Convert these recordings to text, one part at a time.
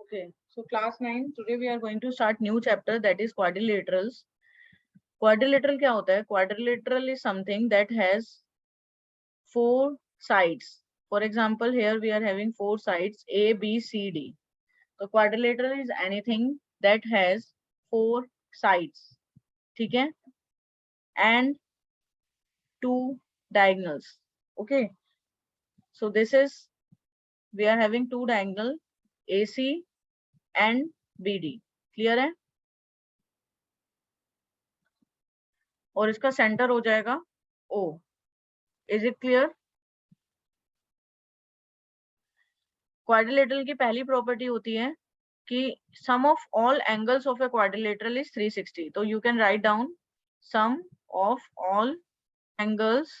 Okay, so class 9, today we are going to start new chapter, that is quadrilaterals. Quadrilateral क्या होता है? Quadrilateral is something that has 4 sides. For example, here we are having 4 sides A, B, C, D. So quadrilateral is anything that has 4 sides, ठीक है? And 2 diagonals. Okay, so this is, we are having 2 diagonal AC and BD. Clear है? और इसका centre हो जाएगा O. Is it clear? Quadrilateral की पहली property होती है कि sum of all angles of a quadrilateral is 360. तो you can write down sum of all angles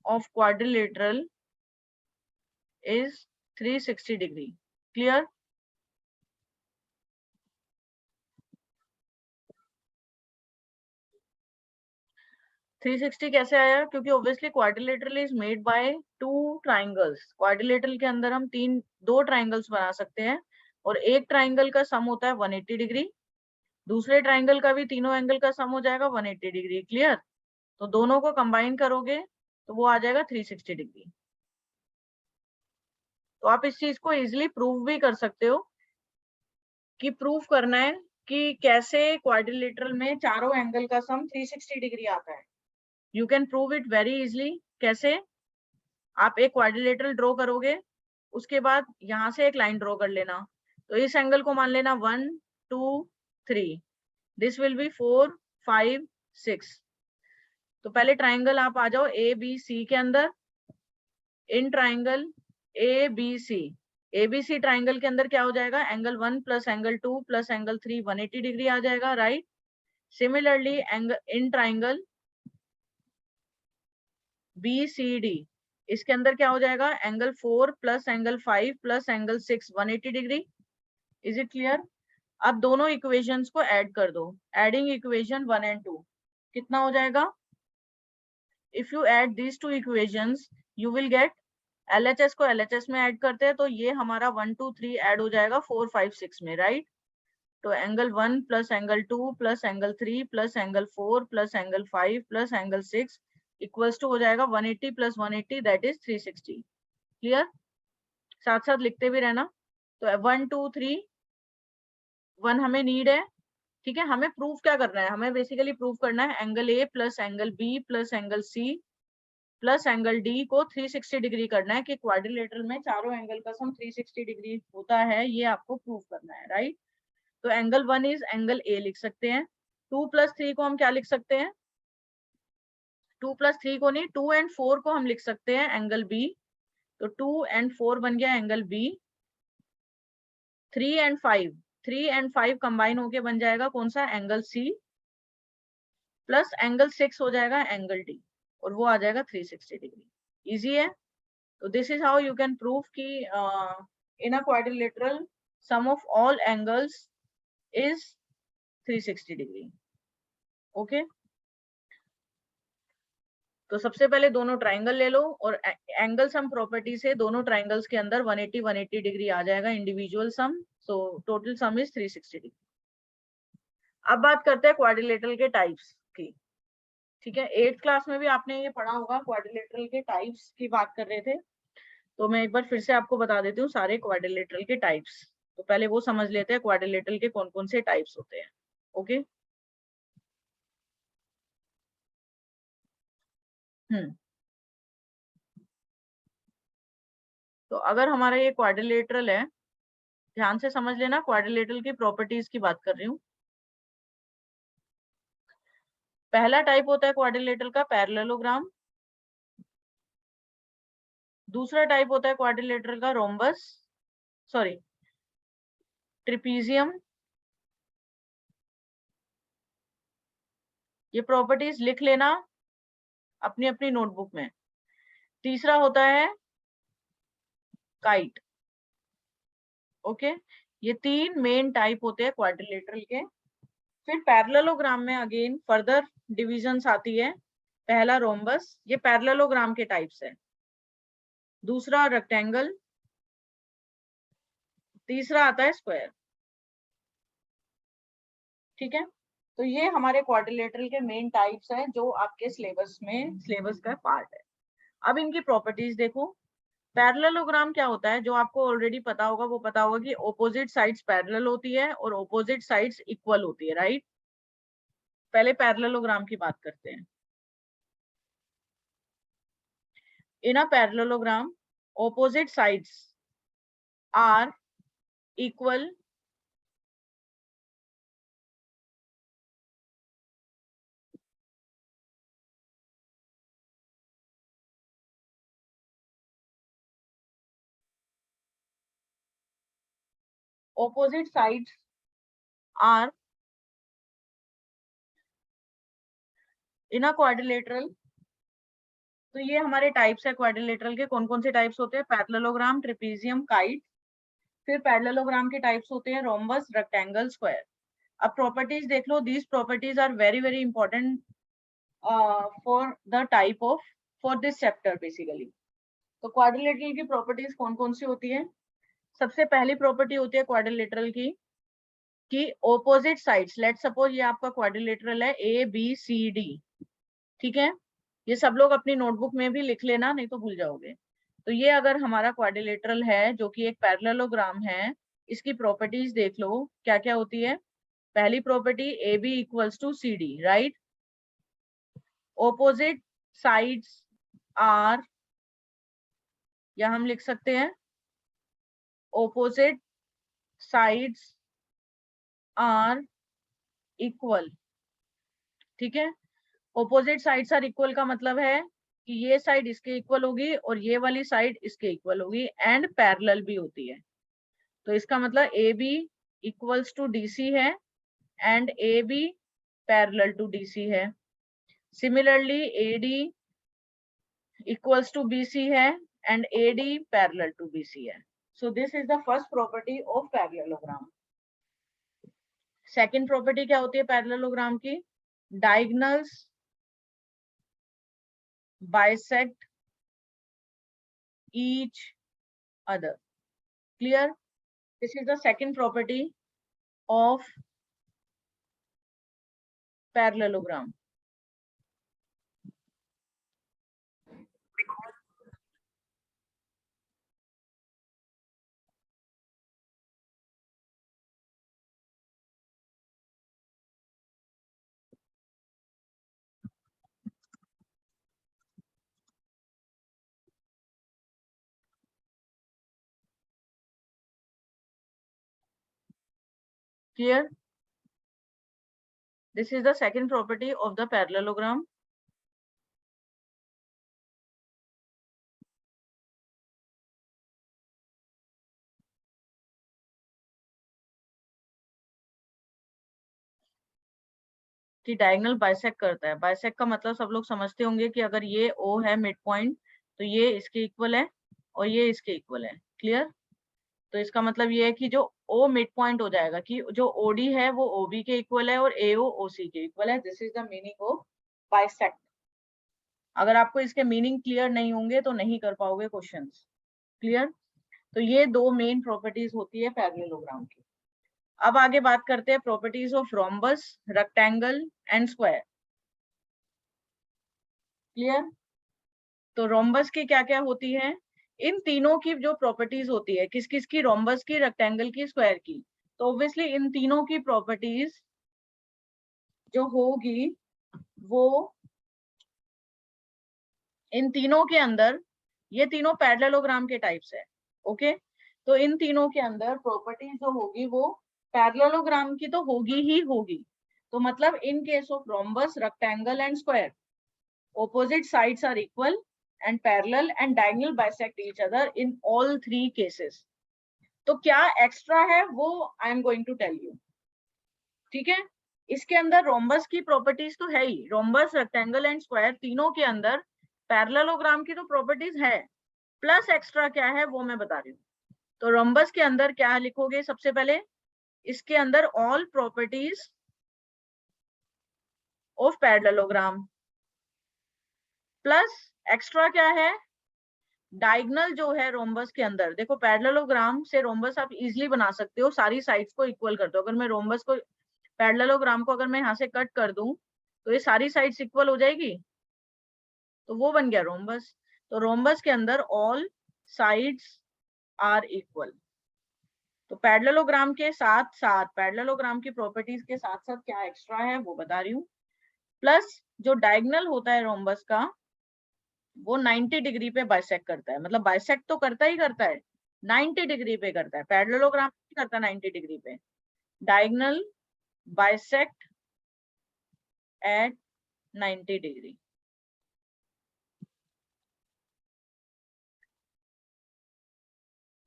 of quadrilateral is 360 degree. Clear? Three 360 कैसे आया? क्योंकि obviously quadrilateral is made by 2 triangles. Quadrilateral के अंदर हम 2 ट्राइंगल्स बना सकते हैं और एक ट्राइंगल का सम होता है 180 डिग्री. दूसरे ट्राइंगल का भी तीनों एंगल का सम हो जाएगा 180 डिग्री. क्लियर? तो दोनों को कंबाइन करोगे तो वो आ जाएगा 360 डिग्री. तो आप इस चीज को इजिली प्रूव भी कर सकते हो कि प्रूव करना है कि कैसे क्वाड्रिलेटरल में चारों एंगल का सम 360 डिग्री आता है. You can prove it very easily. कैसे? आप एक क्वाड्रिलेटरल ड्रॉ करोगे, उसके बाद यहाँ से एक लाइन ड्रॉ कर लेना. तो इस एंगल को मान लेना 1 2 3. This will be 4 5 6. तो पहले ट्राइंगल आप आ जाओ ए बी सी के अंदर. In triangle A B C, ABC triangle के अंदर क्या हो जाएगा? Angle 1 plus angle 2 plus angle 3 180 degree आ जाएगा. Right? Similarly in triangle B C D, इसके अंदर क्या हो जाएगा? Angle 4 plus angle 5 plus angle 6 180 degree. Is it clear? अब दोनों इक्वेशंस को ऐड कर दो. एडिंग इक्वेशन 1 and 2 कितना हो जाएगा? If you add these 2 equations you will get, LHS को LHS में ऐड करते हैं तो ये हमारा 1 2 3 ऐड हो जाएगा 4 5 6 में. राइट? तो angle 1 plus angle 2 plus angle 3 plus angle 4 plus angle 5 plus angle 6 equals to हो जाएगा 180 प्लस 180 दैट इज 360. क्लियर? साथ साथ लिखते भी रहना. तो 1 2 3 1 हमें नीड है. ठीक है? हमें प्रूफ क्या करना है? हमें बेसिकली प्रूफ करना है angle A plus angle B plus angle C plus angle D को 360 डिग्री करना है कि क्वाड्रिलेटरल में चारों एंगल का सम 360 डिग्री होता है. ये आपको प्रूफ करना है. राइट? तो एंगल 1 इज एंगल ए लिख सकते हैं. 2 प्लस 3 को हम क्या लिख सकते हैं? 2 प्लस 3 को नहीं, 2 and 4 को हम लिख सकते हैं एंगल बी. तो 2 and 4 बन गया एंगल बी. 3 and 5 कंबाइन होके बन जाएगा कौन सा? Angle C. प्लस एंगल 6 हो जाएगा एंगल डी और वो आ जाएगा 360 डिग्री. इजी है? तो this is how you can prove कि in a quadrilateral sum of all angles is 360 degree. Okay? तो सबसे पहले दोनों ट्राइंगल ले लो और एंगल सम प्रॉपर्टी से दोनों ट्राइंगल्स के अंदर 180 डिग्री आ जाएगा individual sum. So total sum is 360 degree. अब बात करते हैं क्वाड्रिलेटरल के टाइप्स की. ठीक है? 8th क्लास में भी आपने ये पढ़ा होगा. क्वाड्रिलेटरल के टाइप्स की बात कर रहे थे. तो मैं एक बार फिर से आपको बता देती हूँ सारे क्वाड्रिलेटरल के टाइप्स. तो पहले वो समझ लेते हैं क्वाड्रिलेटरल के कौन कौन से टाइप्स होते हैं. ओके? तो अगर हमारा ये क्वाड्रिलेटरल है, ध्यान से समझ लेना. क्वाड्रिलेटरल की प्रॉपर्टीज की बात कर रही हूँ. पहला टाइप होता है क्वाड्रिलेटरल का पैरेललोग्राम. दूसरा टाइप होता है क्वाड्रिलेटरल का रोम्बस, सॉरी ट्रिपीजियम. ये प्रॉपर्टीज लिख लेना अपनी अपनी नोटबुक में. तीसरा होता है काइट. ओके? ये 3 मेन टाइप होते हैं क्वाड्रिलेटरल के. फिर पैरेललोग्राम में अगेन फर्दर डिविजन्स आती है. पहला रोम्बस, ये पैरेललोग्राम के टाइप्स है. दूसरा रेक्टेंगल, तीसरा आता है स्क्वायर। ठीक है, तो ये हमारे क्वाड्रिलेटरल के मेन टाइप्स हैं जो आपके सिलेबस का पार्ट है। अब इनकी प्रॉपर्टीज देखो। पैरेललोग्राम क्या होता है, जो आपको ऑलरेडी पता होगा, वो पता होगा कि ऑपोजिट साइड्स पैरेलल होती है और ऑपोजिट साइड्स इक्वल होती है, राइट। पहले पैरेललोग्राम की बात करते हैं। In a parallelogram opposite sides are equal opposite sides are in a quadrilateral। तो ये हमारे टाइप्स है क्वाड्रिलेटरल के। कौन कौन से टाइप्स होते हैं? Parallelogram, trapezium, kite. फिर पैरेललोग्राम के टाइप्स होते हैं रोम्बस, रेक्टेंगल, स्क्वायर। अब प्रॉपर्टीज देख लो। These properties are very very important for the type of for this chapter basically. तो क्वाड्रिलेटरल की प्रॉपर्टीज कौन कौन सी होती है? सबसे पहली प्रॉपर्टी होती है क्वाड्रिलेटरल की कि ऑपोजिट साइड्स, लेट सपोज ये आपका क्वाड्रिलेटरल है ए बी सी डी। ठीक है, ये सब लोग अपनी नोटबुक में भी लिख लेना, नहीं तो भूल जाओगे। तो ये अगर हमारा क्वाड्रिलेटरल है जो कि एक पैरेललोग्राम है, इसकी प्रॉपर्टीज देख लो क्या क्या होती है। पहली property A B equals to C D, right. Opposite sides are, या हम लिख सकते हैं ऑपोजिट साइड्स आर इक्वल। ठीक है, ऑपोजिट साइड्स आर इक्वल का मतलब है कि ये साइड इसके इक्वल होगी और ये वाली साइड इसके इक्वल होगी, एंड पैरेलल भी होती है। तो इसका मतलब A B equals to D C है and A B parallel to D C है। Similarly A D equals to B C है and A D parallel to B C है। So this is the first property of parallelogram. Second property क्या होती है parallelogram की? Diagonals bisect each other। Clear? This is the second property of parallelogram। Clear? This is the second property of the parallelogram। कि diagonal bisect करता है। Bisect का मतलब सब लोग समझते होंगे कि अगर ये O है मिड पॉइंट, तो ये इसके इक्वल है और ये इसके इक्वल है। क्लियर? तो इसका मतलब ये है कि जो O मिड पॉइंट हो जाएगा, कि जो OD है वो OB के इक्वल है और AO OC के इक्वल है। This is the meaning of bisect. अगर आपको इसके मीनिंग क्लियर नहीं होंगे तो नहीं कर पाओगे क्वेश्चंस। क्लियर? तो ये दो मेन प्रॉपर्टीज होती है पैरेललोग्राम की। अब आगे बात करते हैं properties of rhombus, rectangle and square. Clear? तो रोम्बस की क्या क्या होती है? इन तीनों की जो प्रॉपर्टीज होती है, किस किस की? रोम्बस की, रेक्टेंगल की, स्क्वायर की। तो ऑब्वियसली इन तीनों की प्रॉपर्टीज जो होगी वो इन तीनों के अंदर, ये तीनों पैरेललोग्राम के टाइप्स है। ओके, तो इन तीनों के अंदर प्रॉपर्टीज जो होगी वो पैरेललोग्राम की तो होगी ही होगी। तो मतलब in case of rhombus, rectangle and square, opposite sides are equal and parallel and diagonal bisect each other in all three cases। तो क्या एक्स्ट्रा है वो I am going to tell you. ठीक है, इसके अंदर रोम्बस की प्रॉपर्टीज तो है ही, रोम्बस, रेक्टेंगल एंड स्क्वायर तीनों के अंदर पैरेललोग्राम की तो प्रॉपर्टीज है, प्लस एक्स्ट्रा क्या है वो मैं बता रही हूँ। तो रोम्बस के अंदर क्या लिखोगे? सबसे पहले इसके अंदर all properties of parallelogram, plus extra क्या है? डायगनल जो है रोम्बस के अंदर, देखो पैरेललोग्राम से रोम्बस आप इजीली बना सकते हो, सारी साइड्स को इक्वल कर दो। अगर मैं रोम्बस को, पैरेललोग्राम को अगर मैं यहाँ से कट कर दूं तो ये सारी साइड्स इक्वल हो जाएगी, तो वो बन गया रोम्बस। तो रोम्बस के अंदर ऑल साइड्स आर इक्वल। तो पैरेललोग्राम के साथ साथ, पैरेललोग्राम की प्रॉपर्टीज के साथ साथ क्या एक्स्ट्रा है वो बता रही हूँ। प्लस जो डायगनल होता है रोम्बस का, वो 90 डिग्री पे बाइसेक्ट करता है, मतलब बाइसेक्ट तो करता ही करता है, 90 डिग्री पे करता है। पैरेललोग्राम नहीं करता 90 डिग्री पे, diagonal bisect at 90 degree.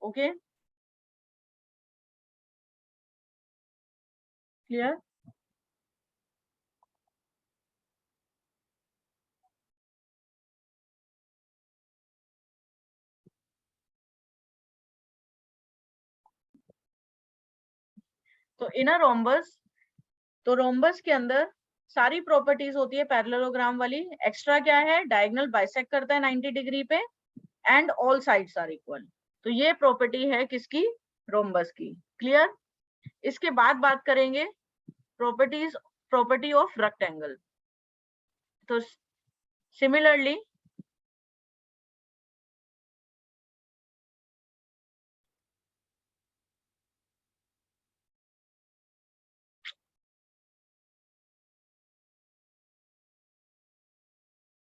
Okay, clear. तो इनर रोम्बस, तो रोम्बस के अंदर सारी प्रॉपर्टीज होती है पैरेललोग्राम वाली। एक्स्ट्रा क्या है, डायगोनल बाइसेक्ट करता है 90 डिग्री पे and all sides are equal. तो ये प्रॉपर्टी है किसकी, रोम्बस की। क्लियर। इसके बाद बात करेंगे प्रॉपर्टीज, प्रॉपर्टी ऑफ रेक्टेंगल। तो सिमिलरली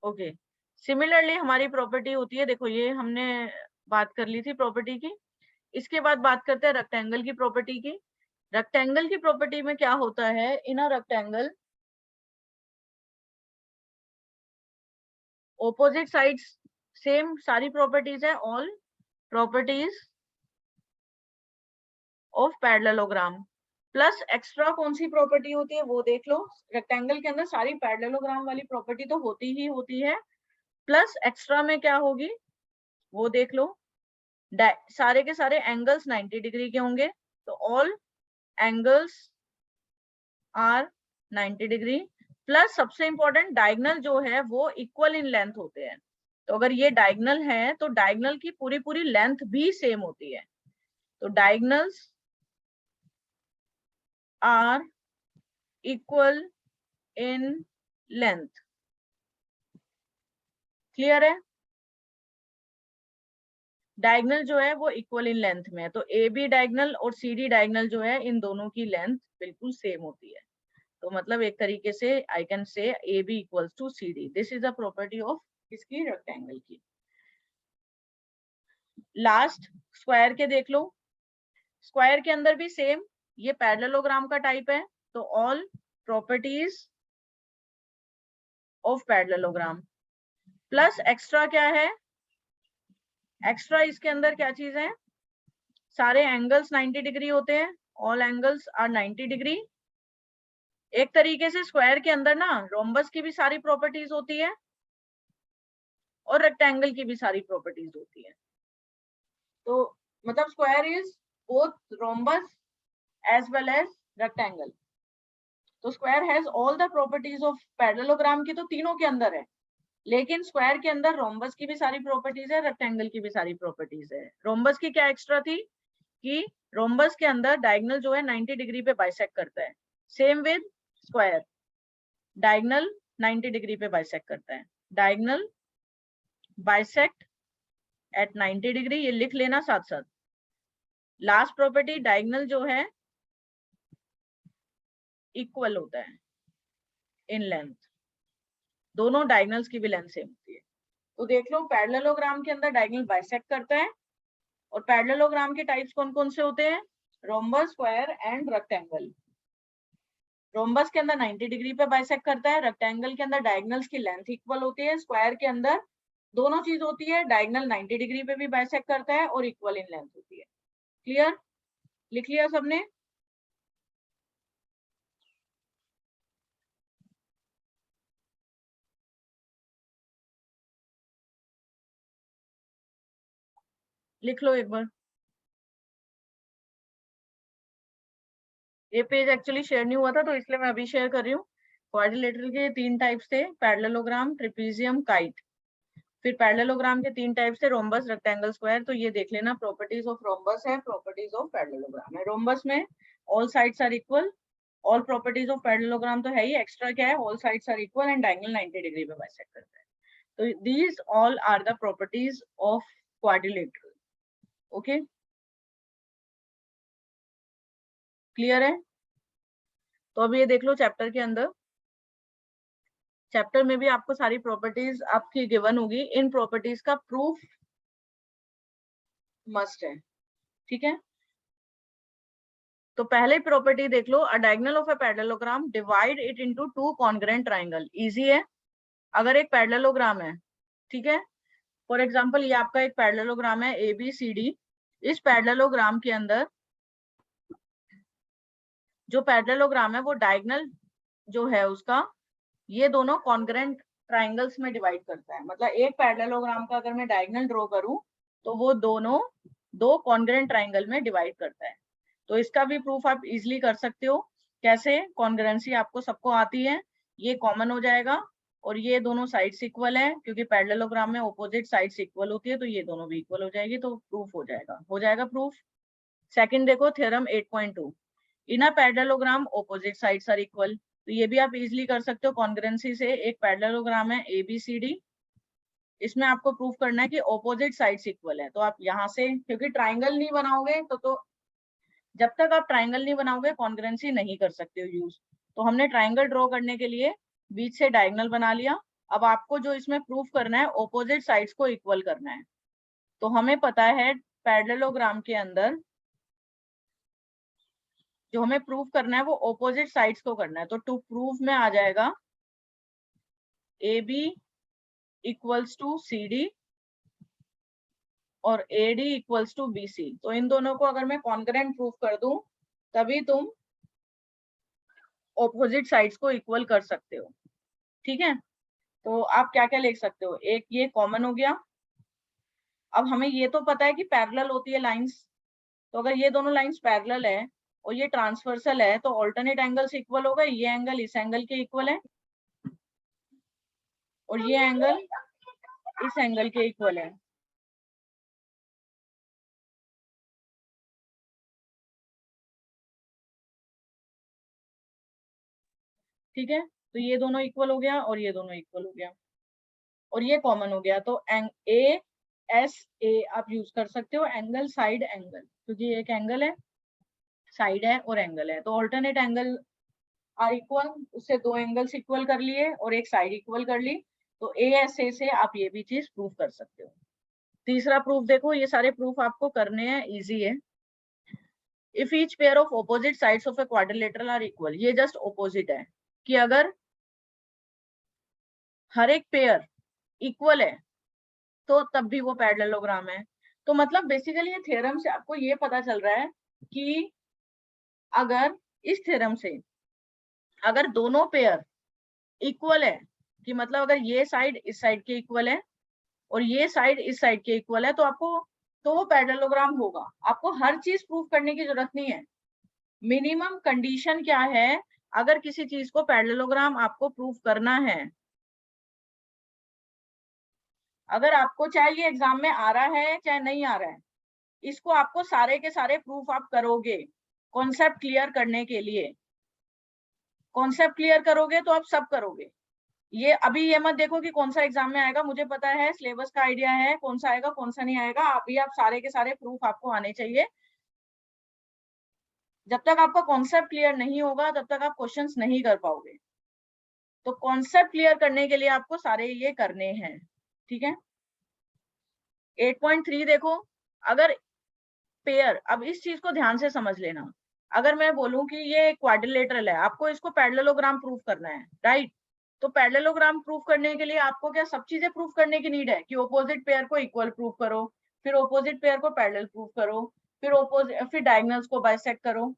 ओके, सिमिलरली हमारी प्रॉपर्टी होती है, देखो ये हमने बात कर ली थी प्रॉपर्टी की। इसके बाद बात करते हैं रेक्टेंगल की प्रॉपर्टी की। रेक्टेंगल की प्रॉपर्टी में क्या होता है, in a rectangle opposite sides same, सारी प्रॉपर्टीज है, all properties of parallelogram. Plus extra कौन सी प्रॉपर्टी होती है वो देख लो। रेक्टेंगल के अंदर सारी पैरेललोग्राम वाली प्रॉपर्टी तो होती ही होती है, प्लस एक्स्ट्रा में क्या होगी वो देख लो। सारे के सारे एंगल्स 90 डिग्री के होंगे, तो all angles are 90 degree. Plus सबसे इंपॉर्टेंट, डायगनल जो है वो इक्वल इन लेंथ होते हैं। तो अगर ये डायगनल है तो डायगनल की पूरी पूरी लेंथ भी सेम होती है। तो diagonals are equal in length. Clear है। डायगनल जो है वो इक्वल इन लेंथ में है, तो ए बी डायगनल और सी डी डायगनल जो है इन दोनों की लेंथ बिल्कुल सेम होती है। तो मतलब एक तरीके से I can say A B equals to C D. This is a property of इसकी, रेक्टेंगल की। लास्ट स्क्वायर के देख लो। स्क्वायर के अंदर भी सेम, ये पैरेललोग्राम का टाइप है, तो all properties of parallelogram. Plus extra क्या है, एक्स्ट्रा इसके अंदर क्या चीज है, सारे एंगल्स 90 डिग्री होते हैं, ऑल एंगल्स आर 90 डिग्री। एक तरीके से स्क्वायर के अंदर ना रोम्बस की भी सारी प्रॉपर्टीज होती है और रेक्टेंगल की भी सारी प्रॉपर्टीज होती है। तो मतलब square is both rhombus as well as rectangle. तो square has all the properties of parallelogram की, तो तीनों के अंदर है, लेकिन स्क्वायर के अंदर रोम्बस की भी सारी प्रॉपर्टीज है, रेक्टेंगल की भी सारी प्रॉपर्टीज है। रोम्बस की क्या एक्स्ट्रा थी कि रोम्बस के अंदर डायगोनल जो है 90 डिग्री पे बाइसेक्ट करता है, same with square, diagonal 90 degree पे बाइसेक्ट करता है। डायगोनल बाइसेक्ट एट 90 डिग्री, ये लिख लेना साथ साथ। लास्ट प्रॉपर्टी, डायगोनल जो है इक्वल होता है इन लेंथ, दोनों डायगोनल्स की भी लेंथ सेम होती है। तो देख लो पैरेललोग्राम के अंदर डायगोनल बाइसेक्ट करता है, और पैरेललोग्राम के टाइप्स कौन कौन से होते हैं, rhombus, square and rectangle. Rhombus के अंदर 90 डिग्री पे बाइसेक्ट करता है, रेक्टेंगल के अंदर डायगोनल्स की लेंथ इक्वल होती है, स्क्वायर के अंदर दोनों चीज होती है, डायगोनल 90 डिग्री पे भी बाइसेक्ट करता है और इक्वल इन लेंथ होती है। क्लियर, लिख लिया सबने। लिख लो एक बार। ये पेज एक्चुअली शेयर नहीं हुआ था तो इसलिए मैं अभी शेयर कर रही हूँ। क्वाड्रिलेटरल के तीन टाइप्स थे, पैरेललोग्राम, ट्रेपेजियम, काइट। फिर पैरेललोग्राम के 3 टाइप से, रोम्बस, रेक्टेंगल, स्क्वायर। तो ये देख लेना, प्रॉपर्टीज ऑफ रोम्बस है, प्रॉपर्टीज ऑफ पैरेललोग्राम है। रोम्बस में all sides are equal, all properties of parallelogram तो है ही, एक्स्ट्रा क्या है, all sides are equal and diagonal 90 degree पे बाइसेक्ट करता है। तो these all are the properties of quadrilateral. Okay, clear है? तो अब ये देख लो चैप्टर के अंदर, चैप्टर में भी आपको सारी प्रॉपर्टीज आपकी गिवन होगी, इन प्रॉपर्टीज का प्रूफ मस्ट है, ठीक है? तो पहले प्रॉपर्टी देख लो, a diagonal of a parallelogram divide it into two congruent triangle. Easy है, अगर एक पैरेललोग्राम है, ठीक है, फॉर एग्जांपल ये आपका एक पैरेललोग्राम है ABCD, इस पैरेललोग्राम के अंदर जो पैरेललोग्राम है वो डायगोनल जो है उसका, ये दोनों कॉन्ग्रुएंट ट्रायंगल्स में डिवाइड करता है। मतलब एक पैरेललोग्राम का अगर मैं डायगोनल ड्रॉ करूं तो वो दोनों दो कॉन्ग्रुएंट ट्रायंगल में डिवाइड करता है। तो इसका भी प्रूफ आप इजीली कर सकते हो। कैसे? कॉन्ग्रुएंसी आपको सबको आती है, ये कॉमन हो जाएगा और ये दोनों साइड्स इक्वल है, क्योंकि पैरेललोग्राम में ऑपोजिट साइड्स इक्वल होती है, तो ये दोनों भी इक्वल हो जाएगी, तो प्रूफ हो जाएगा प्रूफ। सेकंड देखो, theorem 8.2, in a parallelogram opposite sides are equal. तो ये भी आप इजीली कर सकते हो कॉन्ग्रुएंसी से। एक पैरेललोग्राम है ABCD, इसमें आपको प्रूफ करना है कि ऑपोजिट साइड्स इक्वल है। तो आप यहाँ से, क्योंकि ट्राइंगल नहीं बनाओगे तो जब तक आप ट्राइंगल नहीं बनाओगे कॉन्ग्रुएंसी नहीं कर सकते हो यूज। तो हमने ट्राइंगल ड्रॉ करने के लिए बीच से डायगोनल बना लिया। अब आपको जो इसमें प्रूफ करना है, ऑपोजिट साइड्स को इक्वल करना है। तो हमें पता है पैरेललोग्राम के अंदर जो हमें प्रूफ करना है वो ऑपोजिट साइड्स को करना है। तो टू प्रूफ में आ जाएगा AB इक्वल्स टू CD और AD इक्वल्स टू BC। तो इन दोनों को अगर मैं कॉन्ग्रुएंट प्रूफ कर दूं तभी तुम ऑपोजिट साइड्स को इक्वल कर सकते हो, ठीक है? तो आप क्या क्या लिख सकते हो, एक ये कॉमन हो गया। अब हमें ये तो पता है कि पैरेलल होती है लाइंस, तो अगर ये दोनों लाइंस पैरेलल है और ये ट्रांसवर्सल है तो ऑल्टरनेट एंगल्स इक्वल होगा। ये एंगल इस एंगल के इक्वल है और ये एंगल इस एंगल के इक्वल है। ठीक है, तो ये दोनों इक्वल हो गया और ये दोनों इक्वल हो गया और ये कॉमन हो गया। तो ASA आप यूज कर सकते हो, एंगल साइड एंगल, क्योंकि एक एंगल है, साइड है और एंगल है। तो ऑल्टरनेट एंगल आर इक्वल, उससे दो एंगल्स इक्वल कर लिए और एक साइड इक्वल कर ली। तो ASA से आप ये भी चीज प्रूव कर सकते हो। तीसरा प्रूफ देखो, ये सारे प्रूफ आपको करने हैं, इजी है। If each pair of opposite sides of a quadrilateral are equal, ये जस्ट ऑपोजिट है कि अगर हर एक पेयर इक्वल है तो तब भी वो पैरेललोग्राम है। तो मतलब बेसिकली ये थ्योरम से आपको ये पता चल रहा है कि अगर इस थ्योरम से अगर दोनों पेयर इक्वल है, कि मतलब अगर ये साइड इस साइड के इक्वल है और ये साइड इस साइड के इक्वल है, तो वो पैरेललोग्राम होगा। आपको हर चीज प्रूफ करने की जरूरत नहीं है। मिनिमम कंडीशन क्या है, अगर किसी चीज को पैरेललोग्राम आपको प्रूफ करना है, अगर आपको चाहे ये एग्जाम में आ रहा है चाहे नहीं आ रहा है, इसको आपको सारे के सारे प्रूफ आप करोगे कॉन्सेप्ट क्लियर करने के लिए। कॉन्सेप्ट क्लियर करोगे तो आप सब करोगे। ये अभी ये मत देखो कि कौन सा एग्जाम में आएगा, मुझे पता है, सिलेबस का आइडिया है कौन सा आएगा कौन सा नहीं आएगा। अभी आप सारे के सारे प्रूफ आपको आने चाहिए। जब तक आपका कॉन्सेप्ट क्लियर नहीं होगा तब तक आप क्वेश्चंस नहीं कर पाओगे। तो कॉन्सेप्ट क्लियर करने के लिए आपको सारे ये करने हैं, ठीक है? 8.3 देखो, अगर पेयर, अब इस चीज को ध्यान से समझ लेना, अगर मैं बोलूं कि ये क्वाड्रिलेटरल है, आपको इसको पैरेललोग्राम प्रूफ करना है, राइट? तो पैरेललोग्राम प्रूफ करने के लिए आपको क्या सब चीजें प्रूफ करने की नीड है कि ऑपोजिट पेयर को इक्वल प्रूफ करो, फिर ऑपोजिट पेयर को पैरेलल प्रूफ करो, फिर डायगोनल्स को बाइसेक्ट करो।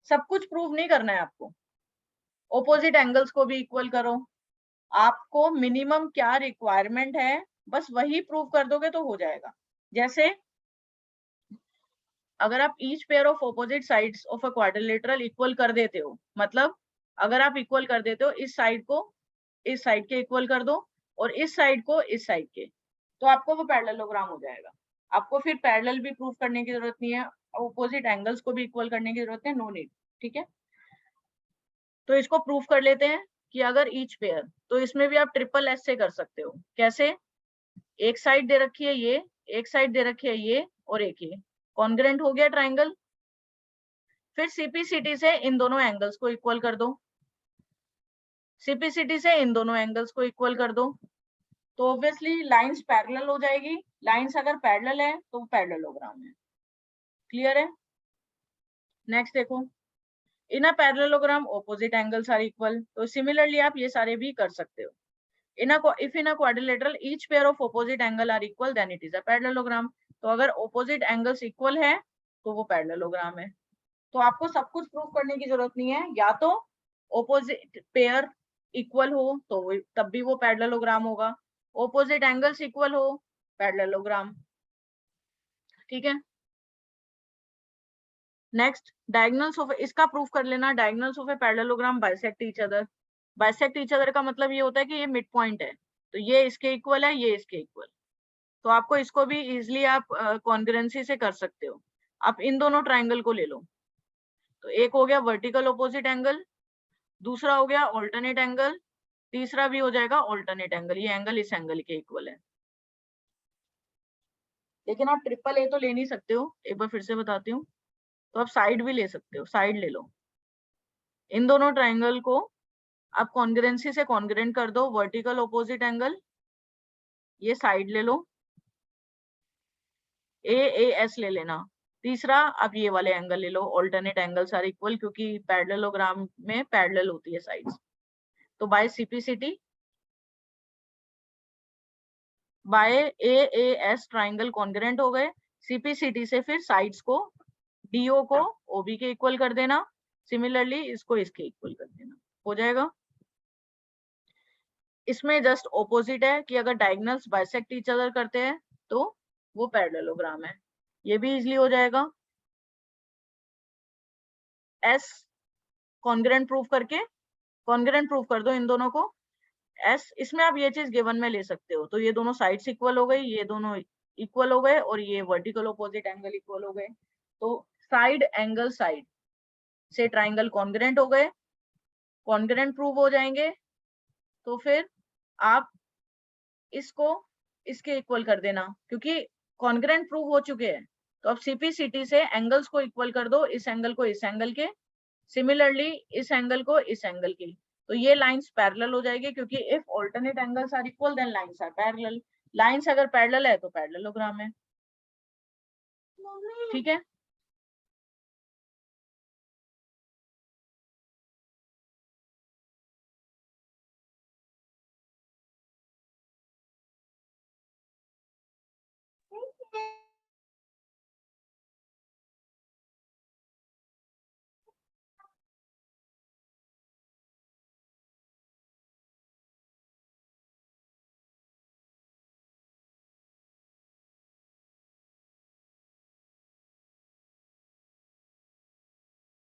सब कुछ प्रूव नहीं करना है आपको। ऑपोजिट एंगल्स को भी इक्वल करो। आपको मिनिमम क्या रिक्वायरमेंट है, बस वही प्रूव कर दोगे तो हो जाएगा। जैसे अगर आप each pair of opposite sides of a quadrilateral equal कर देते हो, मतलब अगर आप इक्वल कर देते हो इस साइड को इस साइड के इक्वल कर दो और इस साइड को इस साइड के, तो आपको वो पैरेललोग्राम हो जाएगा। आपको फिर पैरेलल भी प्रूफ करने की जरूरत नहीं है, ऑपोजिट एंगल्स को भी इक्वल करने की जरूरत है, नो नीड। ठीक है, तो इसको प्रूफ कर लेते हैं कि अगर ईच पेयर, तो इसमें भी आप ट्रिपल एस से कर सकते हो। कैसे? एक साइड दे रखी है ये, एक साइड दे रखी है ये, और एक ये, कॉन्ग्रेंट हो गया ट्राइंगल। फिर सीपीसीटी से इन दोनों एंगल्स को इक्वल कर दो, सीपीसीटी से इन दोनों एंगल्स को इक्वल कर दो, तो ऑब्वियसली लाइंस पैरेलल हो जाएगी। लाइंस अगर पैरेलल है तो वो पैरेललोग्राम है। क्लियर है? नेक्स्ट देखो, in a parallelogram opposite angles are equal, तो सिमिलरली आप ये सारे भी कर सकते हो। if in a quadrilateral each pair of opposite angle are equal then it is a parallelogram, तो अगर opposite angles equal है तो वो पैरेललोग्राम है। तो आपको सब कुछ प्रूफ करने की जरूरत नहीं है, या तो opposite pair इक्वल हो तो तब भी वो पैरेललोग्राम होगा, opposite angles इक्वल हो, पैरेललोग्राम। ठीक है, नेक्स्ट डायगोनल्स ऑफ, इसका प्रूफ कर लेना, diagonals of a parallelogram bisect each other. Bisect each other का मतलब ये होता है कि ये मिड पॉइंट है, तो ये इसके इक्वल है, ये इसके इक्वल, तो आपको इसको भी इजिली आप कॉन्ग्रुएंसी से कर सकते हो। आप इन दोनों ट्राइंगल को ले लो, तो एक हो गया वर्टिकल ऑपोजिट एंगल, दूसरा हो गया ऑल्टरनेट एंगल, तीसरा भी हो जाएगा ऑल्टरनेट एंगल, ये एंगल इस एंगल के इक्वल है। लेकिन आप ट्रिपल ए तो ले नहीं सकते हो, एक बार फिर से बताती हूँ, तो आप साइड भी ले सकते हो, साइड ले लो। इन दोनों ट्राइंगल को आप कॉन्ग्रुएंसी से कॉन्ग्रुएंट कर दो, वर्टिकल ऑपोजिट एंगल, ये साइड ले लो, ए ए एस ले लेना। तीसरा आप ये वाले एंगल ले लो, ऑल्टरनेट एंगल्स आर इक्वल, क्योंकि पैरेललोग्राम में पैरेलल होती है साइड्स। तो by CPCT, by A A S triangle congruent हो गए, सीपीसीटी से फिर साइड्स को, डीओ को ओबी के इक्वल कर देना, सिमिलरली इसको इसके इक्वल कर देना, हो जाएगा। इसमें जस्ट ऑपोजिट है कि अगर डायगोनल्स बाइसेक्ट ईच अदर करते हैं तो वो पैरेललोग्राम है, ये भी इजीली हो जाएगा। एस कॉन्ग्रुएंट प्रूफ करके, कॉन्ग्रुएंट प्रूफ कर दो इन दोनों को। एस, इसमें आप ये चीज गिवन में ले सकते हो, तो ये दोनों साइड्स इक्वल हो गई, ये दोनों इक्वल हो गए, और ये वर्टिकल ऑपोजिट एंगल इक्वल हो गए, तो साइड एंगल साइड से ट्राइंगल कॉन्ग्रुएंट हो गए, कॉन्ग्रुएंट प्रूव हो जाएंगे, तो फिर आप इसको इसके इक्वल कर देना, क्योंकि कॉन्ग्रुएंट प्रूव हो चुके हैं, तो अब सीपीसीटी से एंगल्स को इक्वल कर दो, इस एंगल को इस एंगल के, सिमिलरली इस एंगल को इस एंगल की, तो ये लाइंस पैरेलल हो जाएगी, क्योंकि if alternate angles are equal then lines are parallel. Lines अगर पैरेलल है तो पैरेललोग्राम है। ठीक है,